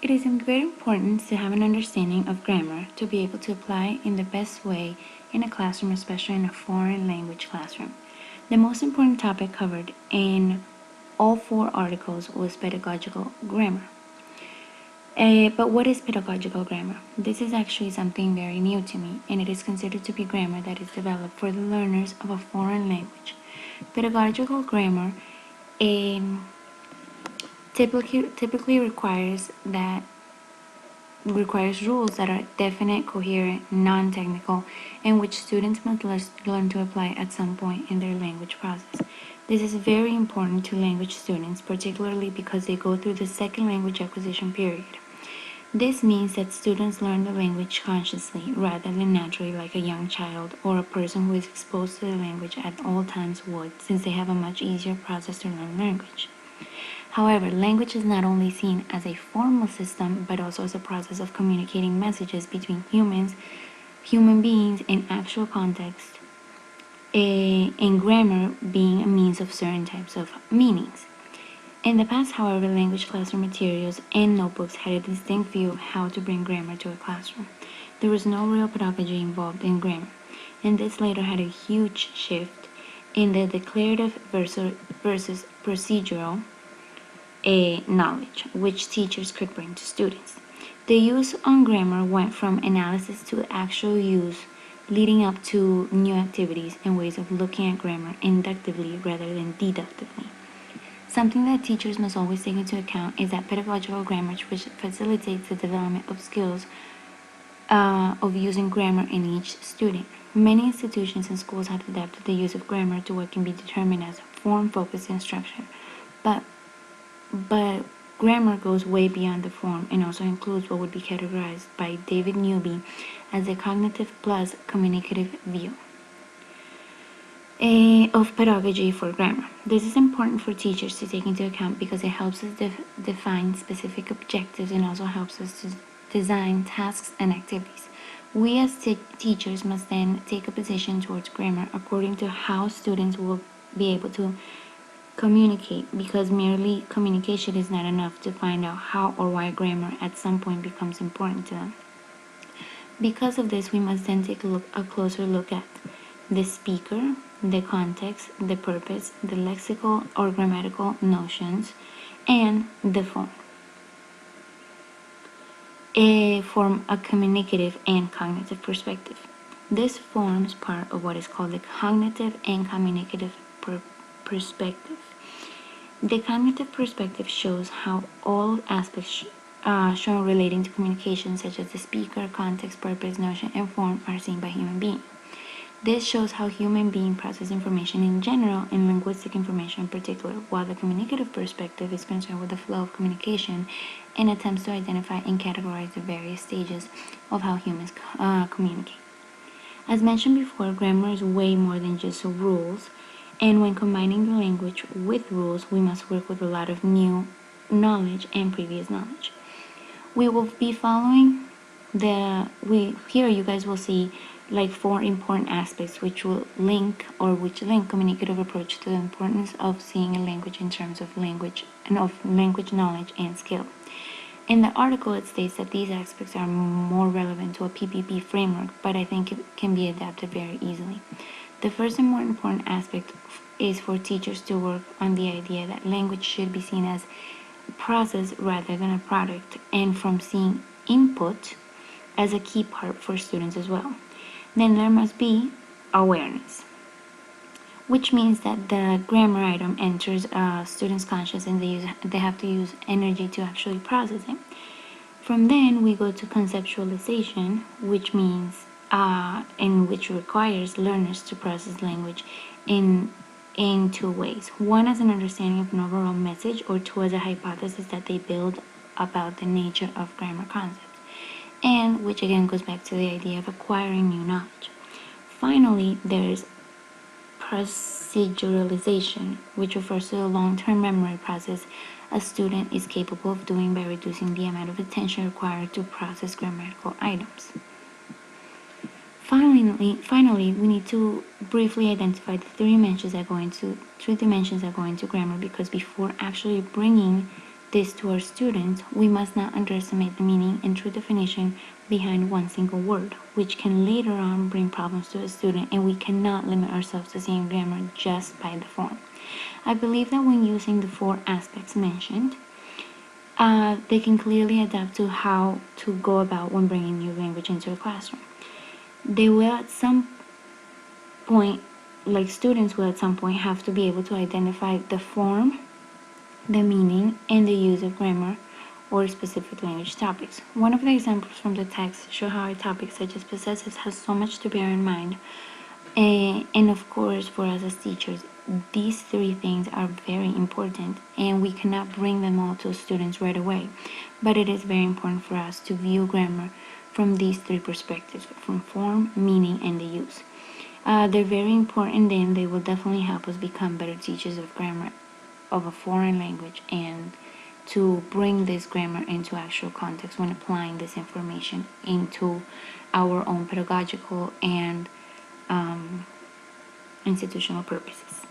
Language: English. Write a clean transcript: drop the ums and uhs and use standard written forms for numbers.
It is very important to have an understanding of grammar to be able to apply in the best way in a classroom, especially in a foreign language classroom. The most important topic covered in all four articles was pedagogical grammar. But what is pedagogical grammar? This is actually something very new to me, and it is considered to be grammar that is developed for the learners of a foreign language. Pedagogical grammar typically requires rules that are definite, coherent, non-technical, and which students must learn to apply at some point in their language process. This is very important to language students, particularly because they go through the second language acquisition period. This means that students learn the language consciously rather than naturally like a young child or a person who is exposed to the language at all times would, since they have a much easier process to learn language. However, language is not only seen as a formal system, but also as a process of communicating messages between human beings in actual context, and grammar being a means of certain types of meanings. In the past, however, language classroom materials and notebooks had a distinct view of how to bring grammar to a classroom. There was no real pedagogy involved in grammar, and this later had a huge shift in the declarative versus procedural knowledge, which teachers could bring to students. The use on grammar went from analysis to actual use, leading up to new activities and ways of looking at grammar inductively rather than deductively. Something that teachers must always take into account is that pedagogical grammar, which facilitates the development of skills of using grammar in each student. Many institutions and schools have adapted the use of grammar to what can be determined as form-focused instruction, but grammar goes way beyond the form and also includes what would be categorized by David Newby as a cognitive plus communicative view of pedagogy for grammar. This is important for teachers to take into account because it helps us define specific objectives and also helps us to design tasks and activities. We as teachers must then take a position towards grammar according to how students will be able to communicate, because merely communication is not enough to find out how or why grammar at some point becomes important to them. Because of this, we must then take a closer look at the speaker, the context, the purpose, the lexical or grammatical notions, and the form. From a communicative and cognitive perspective. This forms part of what is called the cognitive and communicative perspective. The cognitive perspective shows how all aspects shown relating to communication, such as the speaker, context, purpose, notion, and form, are seen by human beings. This shows how human beings process information in general and linguistic information in particular, while the communicative perspective is concerned with the flow of communication and attempts to identify and categorize the various stages of how humans communicate. As mentioned before, grammar is way more than just rules, and when combining the language with rules, we must work with a lot of new knowledge and previous knowledge. We will be following here you guys will see like 4 important aspects which link communicative approach to the importance of seeing a language in terms of language knowledge and skill. In the article, it states that these aspects are more relevant to a PPP framework, but I think it can be adapted very easily. The first and more important aspect is for teachers to work on the idea that language should be seen as a process rather than a product, and from seeing input as a key part for students as well. Then there must be awareness, which means that the grammar item enters a student's conscious and they have to use energy to actually process it. From then we go to conceptualization, which means which requires learners to process language in 2 ways. One as an understanding of an overall message, or 2 as a hypothesis that they build about the nature of grammar concepts, and which again goes back to the idea of acquiring new knowledge. Finally, there's proceduralization, which refers to the long-term memory process a student is capable of doing by reducing the amount of attention required to process grammatical items. Finally, we need to briefly identify the 3 dimensions that go into grammar, because before actually bringing this to our students, we must not underestimate the meaning and true definition behind one single word, which can later on bring problems to a student, and we cannot limit ourselves to seeing grammar just by the form. I believe that when using the 4 aspects mentioned, they can clearly adapt to how to go about when bringing new language into a classroom. They will at some point, like students will at some point have to be able to identify the form, the meaning, and the use of grammar or specific language topics. One of the examples from the text show how a topic such as possessives has so much to bear in mind. And of course, for us as teachers, these 3 things are very important, and we cannot bring them all to students right away. But it is very important for us to view grammar from these 3 perspectives, from form, meaning, and the use. They're very important, and they will definitely help us become better teachers of grammar of a foreign language, and to bring this grammar into actual context when applying this information into our own pedagogical and institutional purposes.